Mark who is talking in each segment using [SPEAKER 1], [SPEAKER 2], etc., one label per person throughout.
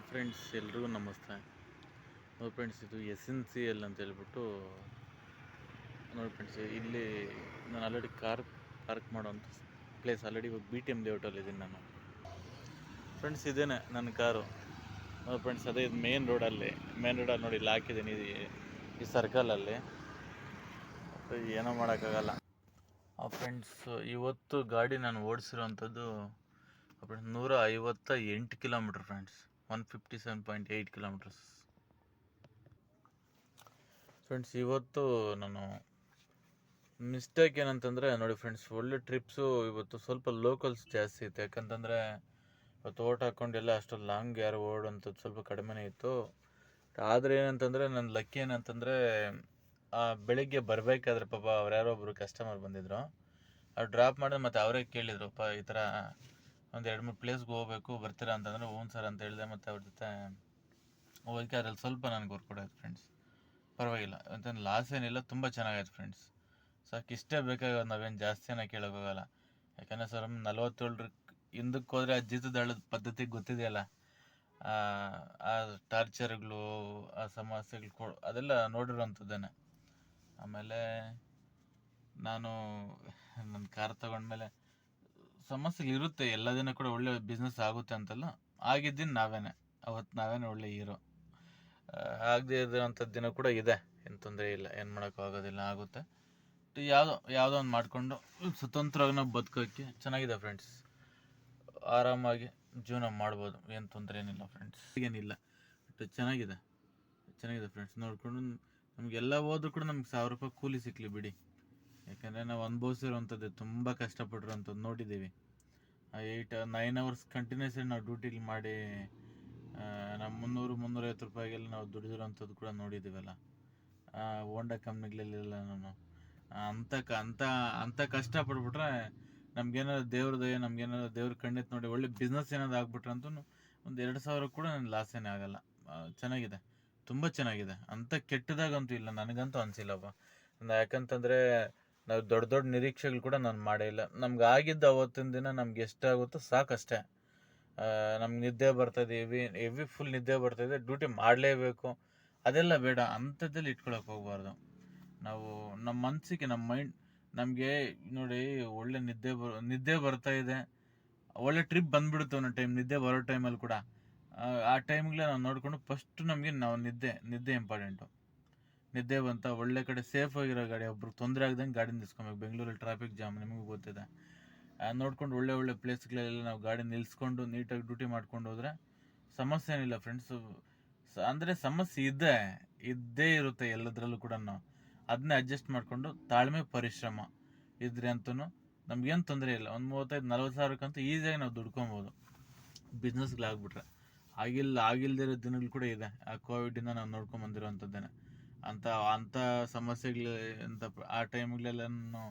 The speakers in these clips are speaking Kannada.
[SPEAKER 1] ಫ್ರೆಂಡ್ಸ್ ಎಲ್ರಿಗೂ ನಮಸ್ತೆ. ನೋಡಿ ಫ್ರೆಂಡ್ಸ್, ಇದು SNCL ಅಂತ ಹೇಳ್ಬಿಟ್ಟು. ನೋಡಿ ಫ್ರೆಂಡ್ಸ್, ಇಲ್ಲಿ ನಾನು ಆಲ್ರೆಡಿ ಕಾರ್ ಪಾರ್ಕ್ ಮಾಡೋಂಥ ಪ್ಲೇಸ್ ಆಲ್ರೆಡಿ ಇವಾಗ BTM ಲೇಔಟಲ್ಲಿ ಇದ್ದೀನಿ ನಾನು. ಫ್ರೆಂಡ್ಸ್, ಇದೇನೆ ನನ್ನ ಕಾರು. ನೋಡಿ ಫ್ರೆಂಡ್ಸ್, ಅದೇ ಇದು ಮೇನ್ ರೋಡಲ್ಲಿ ನೋಡಿ ಇಲ್ಲಿ ಹಾಕಿದ್ದೀನಿ ಈ ಸರ್ಕಲಲ್ಲಿ. ಏನೋ ಮಾಡೋಕ್ಕಾಗಲ್ಲ. ಫ್ರೆಂಡ್ಸ್, ಇವತ್ತು ಗಾಡಿ ನಾನು ಓಡಿಸಿರೋವಂಥದ್ದು 158 ಕಿಲೋಮೀಟ್ರ್ ಫ್ರೆಂಡ್ಸ್, 157.8 ಕಿಲೋಮೀಟರ್ಸ್. ಫ್ರೆಂಡ್ಸ್, ಇವತ್ತು ನಾನು ಮಿಸ್ಟೇಕ್ ಏನಂತಂದರೆ, ನೋಡಿ ಫ್ರೆಂಡ್ಸ್, ಒಳ್ಳೆ ಟ್ರಿಪ್ಸು ಇವತ್ತು ಸ್ವಲ್ಪ ಲೋಕಲ್ಸ್ ಜಾಸ್ತಿ ಇತ್ತು. ಯಾಕಂತಂದರೆ ಇವತ್ತು ಓಟ್ ಹಾಕ್ಕೊಂಡೆಲ್ಲ ಅಷ್ಟೊಂದು ಲಾಂಗ್ ಯಾರು ಓಡೋಂಥದ್ದು ಸ್ವಲ್ಪ ಕಡಿಮೆನೇ ಇತ್ತು. ಆದರೆ ಏನಂತಂದರೆ ನನ್ನ ಲಕ್ಕಿ ಏನಂತಂದರೆ, ಬೆಳಿಗ್ಗೆ ಬರಬೇಕಾದ್ರೆ ಪಾಪ ಅವ್ರು ಯಾರೋ ಒಬ್ಬರು ಕಸ್ಟಮರ್ ಬಂದಿದ್ರು. ಅವ್ರು ಡ್ರಾಪ್ ಮಾಡಿದ್ರೆ ಮತ್ತು ಅವರೇ ಕೇಳಿದ್ರು, ಈ ಥರ ಒಂದು 2-3 ಪ್ಲೇಸ್ಗೆ ಹೋಗ್ಬೇಕು, ಬರ್ತೀರಾ ಅಂತಂದರೆ ಹ್ಞೂ ಸರ್ ಅಂತ ಹೇಳಿದೆ. ಮತ್ತು ಅವ್ರ ಜೊತೆ ಹೋಗೋದಕ್ಕೆ ಅದ್ರಲ್ಲಿ ಸ್ವಲ್ಪ ನನಗೆ ವರ್ಕ್ ಕೊಡೋದು ಫ್ರೆಂಡ್ಸ್. ಪರವಾಗಿಲ್ಲ, ಅಂತ ಲಾಸ್ ಏನಿಲ್ಲ, ತುಂಬ ಚೆನ್ನಾಗಾಯ್ತು ಫ್ರೆಂಡ್ಸ್. ಸಾಕು, ಇಷ್ಟೇ ಬೇಕಾಗೋದು, ನಾವೇನು ಜಾಸ್ತಿನ ಕೇಳೋಕ್ಕೋಗಲ್ಲ. ಯಾಕಂದರೆ ಸರ್ 47 ಹಿಂದಕ್ಕೆ ಹೋದರೆ ಆ ಜೀತದಾಳದ ಪದ್ಧತಿ ಗೊತ್ತಿದೆಯಲ್ಲ, ಆ ಟಾರ್ಚರ್ಗಳು, ಆ ಸಮಸ್ಯೆಗಳು ಅದೆಲ್ಲ ನೋಡಿರೋವಂಥದ್ದೇನೆ. ಆಮೇಲೆ ನಾನು ನನ್ನ ಕಾರ್ ತೊಗೊಂಡ್ಮೇಲೆ ಸಮಸ್ಯೆಗಳು ಇರುತ್ತೆ, ಎಲ್ಲ ದಿನ ಕೂಡ ಒಳ್ಳೆ ಬಿಸ್ನೆಸ್ ಆಗುತ್ತೆ ಅಂತಲ್ಲ, ಆಗಿದ್ದೀನಿ ನಾವೇನೆ ಒಳ್ಳೆ ಹೀರೋ. ಆಗದೆ ಇರೋವಂಥದ್ದು ದಿನ ಕೂಡ ಇದೆ, ಏನು ತೊಂದರೆ ಇಲ್ಲ, ಏನು ಮಾಡೋಕ್ಕಾಗೋದಿಲ್ಲ, ಆಗುತ್ತೆ. ಯಾವುದೋ ಒಂದು ಮಾಡಿಕೊಂಡು ಸ್ವತಂತ್ರವಾಗಿ ನಾವು ಬದುಕೋಕ್ಕೆ ಚೆನ್ನಾಗಿದೆ ಫ್ರೆಂಡ್ಸ್. ಆರಾಮಾಗಿ ಜೀವನ ಮಾಡ್ಬೋದು, ಏನು ತೊಂದರೆ ಏನಿಲ್ಲ ಫ್ರೆಂಡ್ಸ್, ಏನಿಲ್ಲ. ಬಟ್ ಚೆನ್ನಾಗಿದೆ ಫ್ರೆಂಡ್ಸ್. ನೋಡಿಕೊಂಡು ನಮಗೆಲ್ಲ ಹೋದ್ರೂ ಕೂಡ ನಮ್ಗೆ 1000 ರೂಪಾಯಿ ಕೂಲಿ ಸಿಕ್ಕಲಿ ಬಿಡಿ. ಯಾಕಂದರೆ ನಾವು ಅನುಭವಿಸಿರೋವಂಥದ್ದು, ತುಂಬ ಕಷ್ಟಪಟ್ಟಿರೋವಂಥದ್ದು ನೋಡಿದ್ದೀವಿ. 9 ಅವರ್ಸ್ ಕಂಟಿನ್ಯೂಸ್ ನಾವು ಡ್ಯೂಟಿಲಿ ಮಾಡಿ ನಾವು 300-350 ರೂಪಾಯಿಗೆಲ್ಲ ನಾವು ದುಡಿದಿರೋವಂಥದ್ದು ಕೂಡ ನೋಡಿದ್ದೀವಲ್ಲ. ಹೋಂಡಾ ಕಂಪ್ನಿಗಳಲ್ಲೆಲ್ಲ ನಾನು ಅಂಥ ಕಷ್ಟಪಟ್ಬಿಟ್ರೆ ನಮ್ಗೇನಾದ್ರು ದೇವ್ರ ದಯೆ, ನಮ್ಗೇನಾದ್ರು ದೇವ್ರ ಕಣ್ಣೆತ್ತು ನೋಡಿ ಒಳ್ಳೆ ಬಿಸ್ನೆಸ್ ಏನಾದ್ರು ಆಗ್ಬಿಟ್ರೆ ಅಂತೂ ಒಂದು 2,000 ಕೂಡ ನನ್ನ ಲಾಸ್ ಏನೇ ಆಗೋಲ್ಲ. ಚೆನ್ನಾಗಿದೆ, ತುಂಬ ಚೆನ್ನಾಗಿದೆ. ಅಂಥ ಕೆಟ್ಟದಾಗಂತೂ ಇಲ್ಲ, ನನಗಂತೂ ಅನಿಸಿಲ್ಲಪ್ಪ. ಯಾಕಂತಂದರೆ ನಾವು ದೊಡ್ಡ ನಿರೀಕ್ಷೆಗಳು ಕೂಡ ನಾನು ಮಾಡೇ ಇಲ್ಲ. ನಮ್ಗೆ ಆಗಿದ್ದು ಅವತ್ತಿನ ದಿನ ನಮ್ಗೆ ಎಷ್ಟಾಗುತ್ತೋ ಸಾಕಷ್ಟೇ. ನಮ್ಗೆ ನಿದ್ದೆ ಬರ್ತಾಯಿದೆ, ಹೆವಿ ಫುಲ್ ನಿದ್ದೆ ಬರ್ತಾಯಿದೆ, ಡ್ಯೂಟಿ ಮಾಡಲೇಬೇಕು, ಅದೆಲ್ಲ ಬೇಡ. ಅಂಥದ್ದಲ್ಲಿ ಇಟ್ಕೊಳಕ್ಕೆ ಹೋಗ್ಬಾರ್ದು ನಾವು. ನಮ್ಮ ಮನಸ್ಸಿಗೆ, ನಮ್ಮ ಮೈಂಡ್, ನಮಗೆ ನೋಡಿ ಒಳ್ಳೆ ನಿದ್ದೆ ಬರ್ತಾಯಿದೆ, ಒಳ್ಳೆ ಟ್ರಿಪ್ ಬಂದುಬಿಡುತ್ತೆ ಒಂದೊಂದು ಟೈಮ್, ನಿದ್ದೆ ಬರೋ ಟೈಮಲ್ಲಿ ಕೂಡ. ಆ ಟೈಮ್ಗಳೇ ನಾವು ನೋಡಿಕೊಂಡು ಫಸ್ಟು ನಮಗೆ ನಿದ್ದೆ ಇಂಪಾರ್ಟೆಂಟು. ನಿದ್ದೆ ಬಂತ ಒಳ್ಳೆ ಕಡೆ ಸೇಫ್ ಆಗಿರೋ ಗಾಡಿ, ಒಬ್ರು ತೊಂದರೆ ಆಗ್ದಂಗೆ ಗಾಡಿ ನಿಲ್ಸ್ಕೊಬೇಕು. ಬೆಂಗಳೂರಲ್ಲಿ ಟ್ರಾಫಿಕ್ ಜಾಮ್ ನಿಮಗೂ ಗೊತ್ತಿದೆ. ನೋಡ್ಕೊಂಡು ಒಳ್ಳೆ ಪ್ಲೇಸ್ಗಳೆಲ್ಲ ನಾವು ಗಾಡಿ ನಿಲ್ಲಿಸ್ಕೊಂಡು ನೀಟಾಗಿ ಡ್ಯೂಟಿ ಮಾಡ್ಕೊಂಡು ಹೋದರೆ ಸಮಸ್ಯೆ ಏನಿಲ್ಲ ಫ್ರೆಂಡ್ಸು. ಅಂದರೆ ಸಮಸ್ಯೆ ಇದ್ದೇ ಇರುತ್ತೆ ಎಲ್ಲದರಲ್ಲೂ ಕೂಡ. ಅದನ್ನೇ ಅಡ್ಜಸ್ಟ್ ಮಾಡಿಕೊಂಡು ತಾಳ್ಮೆ ಪರಿಶ್ರಮ ಇದ್ರೆ ಅಂತೂ ನಮ್ಗೇನು ತೊಂದರೆ ಇಲ್ಲ. ಒಂದು 35-40 ಸಾವಿರಕ್ಕಂತೂ ಈಸಿಯಾಗಿ ನಾವು ದುಡ್ಕೊಬೋದು ಬಿಸ್ನೆಸ್ಗಳಾಗ್ಬಿಟ್ರೆ. ಆಗಿಲ್ದಿರೋ ದಿನಗಳು ಕೂಡ ಇದೆ. ಆ ಕೋವಿಡಿಂದ ನಾವು ನೋಡ್ಕೊಂಬಂದಿರೋವಂಥದ್ದೇನೆ. ಅಂಥ ಸಮಸ್ಯೆಗಳು ಆ ಟೈಮ್ಗಳೆಲ್ಲನೂ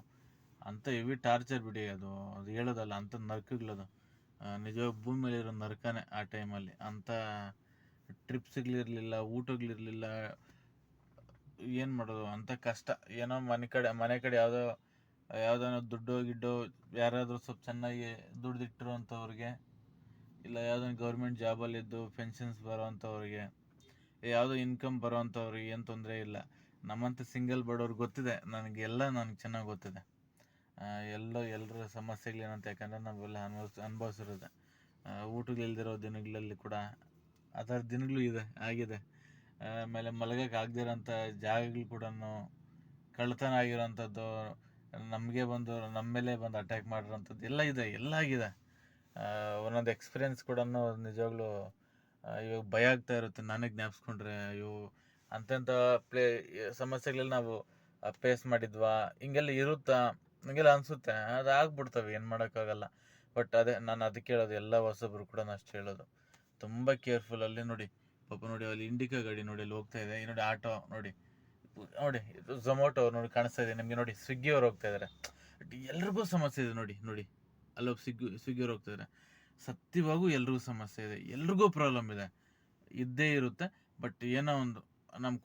[SPEAKER 1] ಅಂಥ ಹೆವಿ ಟಾರ್ಚರ್ ಬಿಡಿ, ಅದು ಹೇಳೋದಲ್ಲ, ಅಂಥ ನರ್ಕಗಳದು. ನಿಜವಾಗ ಭೂಮಿ ಮೇಲೆ ಇರೋ ನರ್ಕನೇ ಆ ಟೈಮಲ್ಲಿ. ಅಂಥ ಟ್ರಿಪ್ಸ್ಗಳಿರಲಿಲ್ಲ, ಊಟಗಳಿರಲಿಲ್ಲ, ಏನು ಮಾಡೋದು, ಅಂಥ ಕಷ್ಟ. ಏನೋ ಮನೆ ಕಡೆ ಯಾವುದೋ ದುಡ್ಡು ಯಾರಾದರೂ ಸ್ವಲ್ಪ ಚೆನ್ನಾಗಿ ದುಡ್ದಿಟ್ಟಿರೋವಂಥವ್ರಿಗೆ, ಇಲ್ಲ ಯಾವುದೋ ಗೌರ್ಮೆಂಟ್ ಜಾಬಲ್ಲಿದ್ದು ಪೆನ್ಷನ್ಸ್ ಬರೋವಂಥವ್ರಿಗೆ, ಯಾವುದೋ ಇನ್ಕಮ್ ಬರೋವಂಥವ್ರಿಗೆ ಏನು ತೊಂದರೆ ಇಲ್ಲ. ನಮ್ಮಂಥ ಸಿಂಗಲ್ ಬಡವ್ರಿಗೆ ಗೊತ್ತಿದೆ, ನನಗೆ ಚೆನ್ನಾಗಿ ಗೊತ್ತಿದೆ ಎಲ್ಲರ ಸಮಸ್ಯೆಗಳೇನಂತ. ಯಾಕಂದರೆ ನಾವೆಲ್ಲ ಅನುಭವಿಸಿರೋದೆ. ಊಟಗಳಿಲ್ದಿರೋ ದಿನಗಳಲ್ಲಿ ಕೂಡ ಅದರ ದಿನಗಳು ಆಗಿದೆ. ಆಮೇಲೆ ಮಲಗಕ್ಕೆ ಆಗದಿರೋಂಥ ಜಾಗಗಳು ಕೂಡ, ಕಳ್ಳತನ ಆಗಿರೋವಂಥದ್ದು, ನಮ್ಮ ಮೇಲೆ ಬಂದು ಅಟ್ಯಾಕ್ ಮಾಡಿರೋವಂಥದ್ದು ಎಲ್ಲ ಆಗಿದೆ. ಒಂದೊಂದು ಎಕ್ಸ್ಪೀರಿಯೆನ್ಸ್ ಕೂಡ ನಿಜವಾಗ್ಲೂ ಇವಾಗ ಭಯ ಆಗ್ತಾ ಇರುತ್ತೆ ನನಗೆ ಜ್ಞಾಪಿಸ್ಕೊಂಡ್ರೆ. ಅಂಥೆಂಥ ಸಮಸ್ಯೆಗಳೆಲ್ಲ ನಾವು ಫೇಸ್ ಮಾಡಿದ್ವಾ, ಹಿಂಗೆಲ್ಲ ಇರುತ್ತಾ, ಹಿಂಗೆಲ್ಲ ಅನಿಸುತ್ತೆ. ಅದು ಆಗ್ಬಿಡ್ತವೆ, ಏನು ಮಾಡೋಕ್ಕಾಗಲ್ಲ. ಬಟ್ ಅದೇ ನಾನು ಅದಕ್ಕೆ ಹೇಳೋದು, ಎಲ್ಲ ಹೊಸಬ್ರು ಕೂಡ ನಾನು ಅಷ್ಟು ಹೇಳೋದು, ತುಂಬ ಕೇರ್ಫುಲ್. ಅಲ್ಲಿ ನೋಡಿ ಪಾಪ, ನೋಡಿ ಅಲ್ಲಿ ಇಂಡಿಕಾ ಗಾಡಿ ನೋಡಿ ಅಲ್ಲಿ ಹೋಗ್ತಾ ಇದೆ, ನೋಡಿ ಆಟೋ ನೋಡಿ ಇದು ಝೊಮ್ಯಾಟೋ ನೋಡಿ ಕಾಣಿಸ್ತಾ ಇದೆ ನಿಮಗೆ, ನೋಡಿ ಸ್ವಿಗ್ಗಿ ಅವ್ರು ಹೋಗ್ತಾ ಇದ್ದಾರೆ. ಎಲ್ರಿಗೂ ಸಮಸ್ಯೆ ಇದೆ ನೋಡಿ ಅಲ್ಲೊಬ್ಬ ಸ್ವಿಗ್ಗಿ ಅವ್ರು ಹೋಗ್ತಾ ಇದ್ದಾರೆ. ಸತ್ಯವಾಗೂ ಎಲ್ರಿಗೂ ಸಮಸ್ಯೆ ಇದೆ, ಎಲ್ರಿಗೂ ಪ್ರಾಬ್ಲಮ್ ಇದ್ದೇ ಇರುತ್ತೆ. ಬಟ್ ಏನೋ ಒಂದು ನಮ್ಮ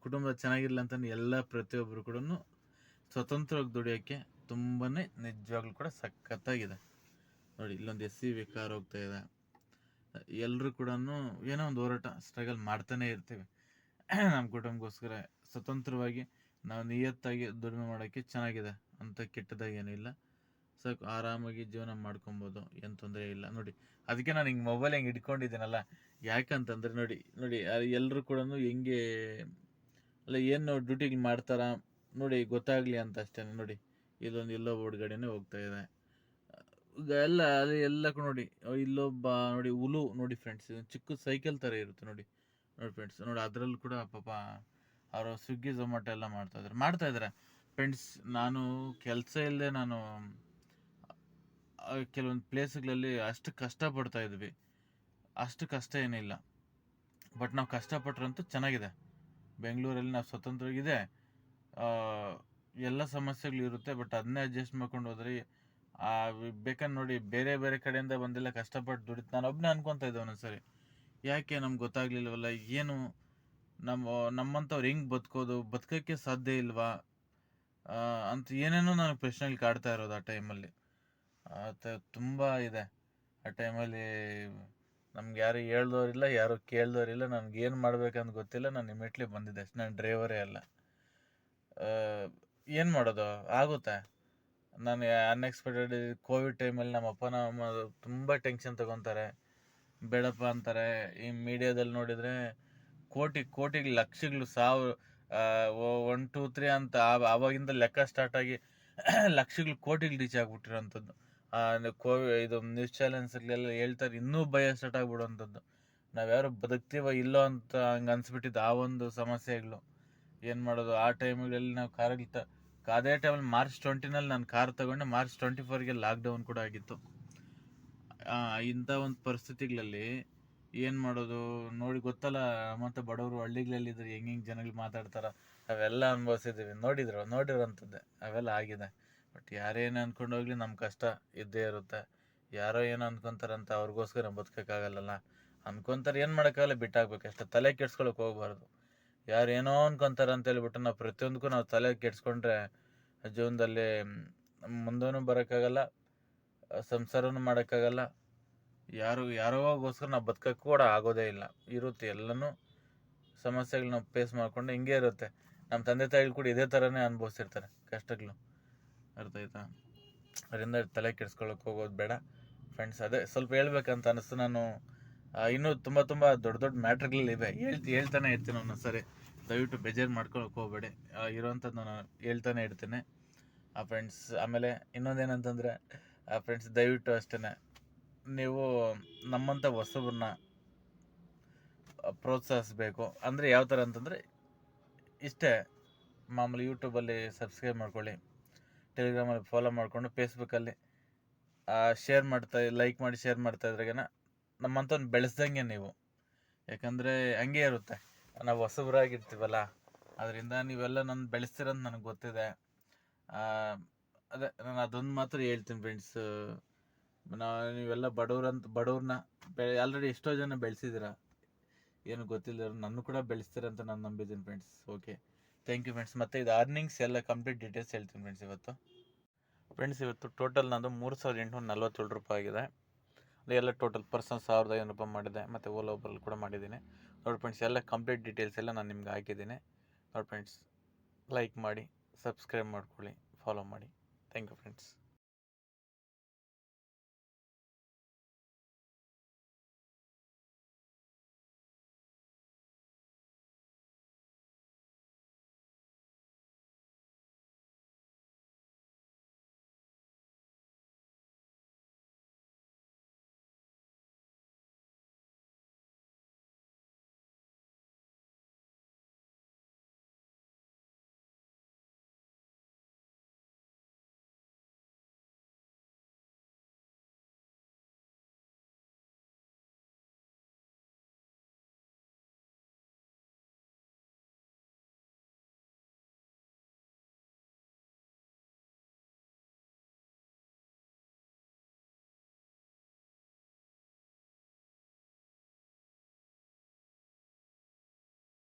[SPEAKER 1] ಕುಟುಂಬದ ಚೆನ್ನಾಗಿರಲಿಲ್ಲ ಅಂತ ಎಲ್ಲ ಪ್ರತಿಯೊಬ್ಬರು ಕೂಡ ಸ್ವತಂತ್ರವಾಗಿ ದುಡಿಯೋಕ್ಕೆ ತುಂಬಾ ನಿಜವಾಗ್ಲೂ ಕೂಡ ಸಖತ್ತಾಗಿದೆ. ನೋಡಿ ಇಲ್ಲೊಂದು SUV ಕಾರ್ ಹೋಗ್ತಾ ಇದೆ. ಎಲ್ಲರೂ ಕೂಡ ಏನೋ ಒಂದು ಹೋರಾಟ ಸ್ಟ್ರಗಲ್ ಮಾಡ್ತಾನೆ ಇರ್ತೀವಿ. ನಮ್ಮ ಕುಟುಂಬಕ್ಕೋಸ್ಕರ ಸ್ವತಂತ್ರವಾಗಿ ನಾವು ನಿಯತ್ತಾಗಿ ದುಡಿಮೆ ಮಾಡೋಕ್ಕೆ ಚೆನ್ನಾಗಿದೆ, ಅಂತ ಕೆಟ್ಟದಾಗಿ ಏನಿಲ್ಲ. ಸಾಕು ಆರಾಮಾಗಿ ಜೀವನ ಮಾಡ್ಕೊಬೋದು, ಏನು ತೊಂದರೆ ಇಲ್ಲ ನೋಡಿ. ಅದಕ್ಕೆ ನಾನು ಹಿಂಗೆ ಮೊಬೈಲ್ ಹೆಂಗೆ ಇಟ್ಕೊಂಡಿದ್ದೀನಲ್ಲ, ಯಾಕಂತಂದರೆ ನೋಡಿ ನೋಡಿ ಎಲ್ಲರೂ ಕೂಡ ಹೆಂಗೆ ಅಲ್ಲ ಏನು ಡ್ಯೂಟಿಗೆ ಮಾಡ್ತಾರ ನೋಡಿ ಗೊತ್ತಾಗಲಿ ಅಂತ ಅಷ್ಟೇ ನೋಡಿ. ಇಲ್ಲೊಂದು ಎಲ್ಲೋ ಬೋರ್ಡ್ ಗಾಡಿನೇ ಹೋಗ್ತಾ ಇದೆ. ಈಗ ಎಲ್ಲ ಅಲ್ಲಿ ಎಲ್ಲ ನೋಡಿ ಇಲ್ಲೊಬ್ಬ ನೋಡಿ ಹುಲು ನೋಡಿ ಫ್ರೆಂಡ್ಸ್, ಚಿಕ್ಕ ಸೈಕಲ್ ಥರ ಇರುತ್ತೆ ನೋಡಿ. ನೋಡಿ ಫ್ರೆಂಡ್ಸ್ ನೋಡಿ, ಅದರಲ್ಲೂ ಕೂಡ ಪಾಪ ಅವರು ಸ್ವಿಗ್ಗಿ ಝೊಮ್ಯಾಟೊ ಎಲ್ಲ ಮಾಡ್ತಾಯಿದ್ದಾರೆ ಫ್ರೆಂಡ್ಸ್. ನಾನು ಕೆಲಸ ಇಲ್ಲದೆ ನಾನು ಕೆಲವೊಂದು ಪ್ಲೇಸ್ಗಳಲ್ಲಿ ಅಷ್ಟು ಕಷ್ಟಪಡ್ತಾ ಇದ್ವಿ. ಅಷ್ಟು ಕಷ್ಟ ಏನಿಲ್ಲ, ಬಟ್ ನಾವು ಕಷ್ಟಪಟ್ರಂತೂ ಚೆನ್ನಾಗಿದೆ. ಬೆಂಗಳೂರಲ್ಲಿ ನಾವು ಸ್ವತಂತ್ರವಾಗಿದೆ. ಎಲ್ಲ ಸಮಸ್ಯೆಗಳು ಇರುತ್ತೆ, ಬಟ್ ಅದನ್ನೇ ಅಡ್ಜಸ್ಟ್ ಮಾಡ್ಕೊಂಡು ಹೋದ್ರೆ ಬೇಕಂದ್ರೆ ನೋಡಿ ಬೇರೆ ಬೇರೆ ಕಡೆಯಿಂದ ಬಂದೆಲ್ಲ ಕಷ್ಟಪಟ್ಟು ದುಡಿತು. ನಾನು ಒಬ್ಬನೇ ಅನ್ಕೊತಾ ಇದ್ದೆ ಒಂದೊಂದ್ಸರಿ, ಯಾಕೆ ನಮ್ಗೆ ಗೊತ್ತಾಗ್ಲಿಲ್ವಲ್ಲ, ಏನು ನಮ್ಮಂಥವ್ರು ಹೆಂಗೆ ಬದುಕೋಕ್ಕೆ ಸಾಧ್ಯ ಇಲ್ವಾ ಅಂತ ಏನೇನೋ ನನಗೆ ಪ್ರಶ್ನೆಗಳು ಕಾಡ್ತಾ ಇರೋದು ಆ ಟೈಮಲ್ಲಿ. ತುಂಬ ಇದೆ ಆ ಟೈಮಲ್ಲಿ. ನಮ್ಗೆ ಯಾರು ಹೇಳ್ದವ್ರಿಲ್ಲ, ಯಾರು ಕೇಳ್ದವ್ರಿಲ್ಲ, ನನಗೆ ಏನು ಮಾಡ್ಬೇಕಂತ ಗೊತ್ತಿಲ್ಲ. ನಾನು ಇಮಿಡಿಯೇಟ್ಲಿ ಬಂದಿದ್ದೆ ಅಷ್ಟೇ, ನಾನು ಡ್ರೈವರೇ ಅಲ್ಲ. ಏನು ಮಾಡೋದು ಆಗುತ್ತೆ. ನಾನು ಅನ್ಎಕ್ಸ್ಪೆಕ್ಟೆಡ್ ಕೋವಿಡ್ ಟೈಮಲ್ಲಿ ನಮ್ಮ ಅಪ್ಪ ನಮ್ಮ ತುಂಬ ಟೆನ್ಷನ್ ತೊಗೊತಾರೆ, ಬೇಡಪ್ಪ ಅಂತಾರೆ. ಈ ಮೀಡಿಯಾದಲ್ಲಿ ನೋಡಿದರೆ ಕೋಟಿಗೆ ಲಕ್ಷಗಳು, 1 2 3 ಅಂತ ಆವಾಗಿಂದ ಲೆಕ್ಕ ಸ್ಟಾರ್ಟ್ ಆಗಿ ಲಕ್ಷಗಳು ಕೋಟಿಗೆ ರೀಚ್ ಆಗಿಬಿಟ್ಟಿರೋಂಥದ್ದು. ಇದು ನ್ಯೂಸ್ ಚಾನೆಲ್ಸ್ಗಳೆಲ್ಲ ಹೇಳ್ತಾರೆ, ಇನ್ನೂ ಭಯ ಸ್ಟಾರ್ಟ್ ಆಗಿಬಿಡುವಂಥದ್ದು. ನಾವ್ಯಾರು ಬದುಕ್ತೀವೋ ಇಲ್ಲೋ ಅಂತ ಹಂಗೆ ಅನಿಸ್ಬಿಟ್ಟಿದ್ದು ಆ ಒಂದು ಸಮಸ್ಯೆಗಳು. ಏನು ಮಾಡೋದು ಆ ಟೈಮ್ಗಳಲ್ಲಿ ನಾವು ಅದೇ ಟೈಮಲ್ಲಿ March 20ನಲ್ಲಿ ನಾನು ಕಾರ್ ತೊಗೊಂಡೆ. March 24ಗೆ ಲಾಕ್ಡೌನ್ ಕೂಡ ಆಗಿತ್ತು. ಇಂಥ ಒಂದು ಪರಿಸ್ಥಿತಿಗಳಲ್ಲಿ ಏನು ಮಾಡೋದು ನೋಡಿ, ಗೊತ್ತಲ್ಲ ನಮ್ಮಂಥ ಬಡವರು ಹಳ್ಳಿಗಳಲ್ಲಿದ್ದರೆ ಹೆಂಗೆ ಜನಗಳು ಮಾತಾಡ್ತಾರೆ, ಅವೆಲ್ಲ ಅನುಭವಿಸಿದ್ದೀವಿ, ನೋಡಿರೋಂಥದ್ದೇ ಅವೆಲ್ಲ ಆಗಿದೆ. ಬಟ್ ಯಾರೇನು ಅಂದ್ಕೊಂಡು ಹೋಗಲಿ, ನಮ್ಮ ಕಷ್ಟ ಇದ್ದೇ ಇರುತ್ತೆ. ಯಾರೋ ಏನೋ ಅಂದ್ಕೊತಾರಂತ ಅವ್ರಿಗೋಸ್ಕರ ಬದುಕೋಕ್ಕಾಗಲ್ಲ. ಅಂದ್ಕೊತಾರೆ, ಏನು ಮಾಡೋಕ್ಕಾಗಲ್ಲ, ಬಿಟ್ಟಾಕ್ಬೇಕು ಅಷ್ಟೇ. ತಲೆ ಕೆಡ್ಸ್ಕೊಳಕ್ಕೆ ಹೋಗ್ಬಾರ್ದು. ಯಾರು ಏನೋ ಅನ್ಕೊತಾರೆ ಅಂತ ಹೇಳ್ಬಿಟ್ಟು ನಾವು ಪ್ರತಿಯೊಂದಕ್ಕೂ ನಾವು ತಲೆ ಕೆಡ್ಸ್ಕೊಂಡ್ರೆ ಜೀವನದಲ್ಲಿ ಮುಂದೂ ಬರೋಕ್ಕಾಗಲ್ಲ, ಸಂಸಾರನೂ ಮಾಡೋಕ್ಕಾಗಲ್ಲ. ಯಾರೋಗೋಸ್ಕರ ನಾವು ಬದುಕೋಕ್ಕೆ ಕೂಡ ಆಗೋದೇ ಇಲ್ಲ. ಇರುತ್ತೆ ಎಲ್ಲನೂ ಸಮಸ್ಯೆಗಳು ನಾವು ಫೇಸ್ ಮಾಡಿಕೊಂಡು ಹಿಂಗೆ ಇರುತ್ತೆ. ನಮ್ಮ ತಂದೆ ತಾಯಿಗಳು ಕೂಡ ಇದೇ ಥರನೇ ಅನುಭವಿಸಿರ್ತಾರೆ ಕಷ್ಟಗಳು, ಅರ್ಥ ಆಯ್ತಾ? ಅದರಿಂದ ತಲೆ ಕೆಡ್ಸ್ಕೊಳಕ್ಕೆ ಹೋಗೋದು ಬೇಡ ಫ್ರೆಂಡ್ಸ್. ಅದೇ ಸ್ವಲ್ಪ ಹೇಳ್ಬೇಕಂತ ಅನ್ನಿಸ್ತು. ನಾನು ಇನ್ನೂ ತುಂಬ ದೊಡ್ಡ ಮ್ಯಾಟ್ರ್ಗಳಿವೆ, ಹೇಳ್ತಾನೆ ಇರ್ತೀನಿ ಒಂದೊಂದ್ಸರಿ. ದಯವಿಟ್ಟು ಬೇಜಾರು ಮಾಡ್ಕೊಳಕ್ಕೆ ಹೋಗಬೇಡಿ, ಇರೋವಂಥದ್ದು ನಾನು ಹೇಳ್ತಾನೆ ಇರ್ತೀನಿ ಫ್ರೆಂಡ್ಸ್. ಆಮೇಲೆ ಇನ್ನೊಂದೇನಂತಂದರೆ ಫ್ರೆಂಡ್ಸ್, ದಯವಿಟ್ಟು ಅಷ್ಟೇ ನೀವು ನಮ್ಮಂಥ ಹೊಸಬ್ರನ್ನ ಪ್ರೋತ್ಸಾಹಿಸ್ಬೇಕು. ಅಂದರೆ ಯಾವ ಥರ ಅಂತಂದರೆ ಇಷ್ಟೇ, ಮಾಮೂಲಿ ಯೂಟ್ಯೂಬಲ್ಲಿ ಸಬ್ಸ್ಕ್ರೈಬ್ ಮಾಡ್ಕೊಳ್ಳಿ, ಟೆಲಿಗ್ರಾಮಲ್ಲಿ ಫಾಲೋ ಮಾಡಿಕೊಂಡು, ಫೇಸ್ಬುಕ್ಕಲ್ಲಿ ಲೈಕ್ ಮಾಡಿ ಶೇರ್ ಮಾಡ್ತಾ ಇದ್ರಾಗೇನ ನಮ್ಮಂಥವ್ನು ಬೆಳೆಸ್ದಂಗೆ ನೀವು. ಯಾಕಂದರೆ ಹಂಗೆ ಇರುತ್ತೆ, ನಾವು ಹೊಸಬ್ರಾಗಿರ್ತೀವಲ್ಲ, ಅದರಿಂದ ನೀವೆಲ್ಲ ನನ್ನ ಬೆಳೆಸ್ತೀರಂತ ನನಗೆ ಗೊತ್ತಿದೆ. ಅದೇ ನಾನು ಅದೊಂದು ಮಾತ್ರ ಹೇಳ್ತೀನಿ ಫ್ರೆಂಡ್ಸ್, ನೀವೆಲ್ಲ ಬಡವ್ರನ್ನ ಆಲ್ರೆಡಿ ಎಷ್ಟೋ ಜನ ಬೆಳೆಸಿದ್ದೀರ, ಏನು ಗೊತ್ತಿಲ್ಲದ್ರು ನನ್ನ ಕೂಡ ಬೆಳೆಸ್ತೀರಂತ ನಾನು ನಂಬಿದ್ದೀನಿ friends. Okay, thank you friends. ಮತ್ತು ಇದು ಅರ್ನಿಂಗ್ಸ್ ಎಲ್ಲ ಕಂಪ್ಲೀಟ್ ಡೀಟೇಲ್ಸ್ ಹೇಳ್ತೀನಿ ಫ್ರೆಂಡ್ಸ್. ಇವತ್ತು ಟೋಟಲ್ ನಂದು 3847 ರೂಪಾಯಿ ಆಗಿದೆ. ಎಲ್ಲ ಟೋಟಲ್ ಪರ್ಸನ್ 1500 ರೂಪಾಯಿ ಮಾಡಿದೆ, ಮತ್ತು ಓಲೋಬಲ್ಲಿ ಕೂಡ ಮಾಡಿದ್ದೀನಿ ನೋಡಿ ಫ್ರೆಂಡ್ಸ್. ಎಲ್ಲ ಕಂಪ್ಲೀಟ್ ಡೀಟೇಲ್ಸ್ ಎಲ್ಲ ನಾನು ನಿಮ್ಗೆ ಹಾಕಿದ್ದೀನಿ ನೋಡಿ ಫ್ರೆಂಡ್ಸ್. ಲೈಕ್ ಮಾಡಿ, ಸಬ್ಸ್ಕ್ರೈಬ್ ಮಾಡ್ಕೊಳ್ಳಿ, ಫಾಲೋ ಮಾಡಿ. Thank you friends.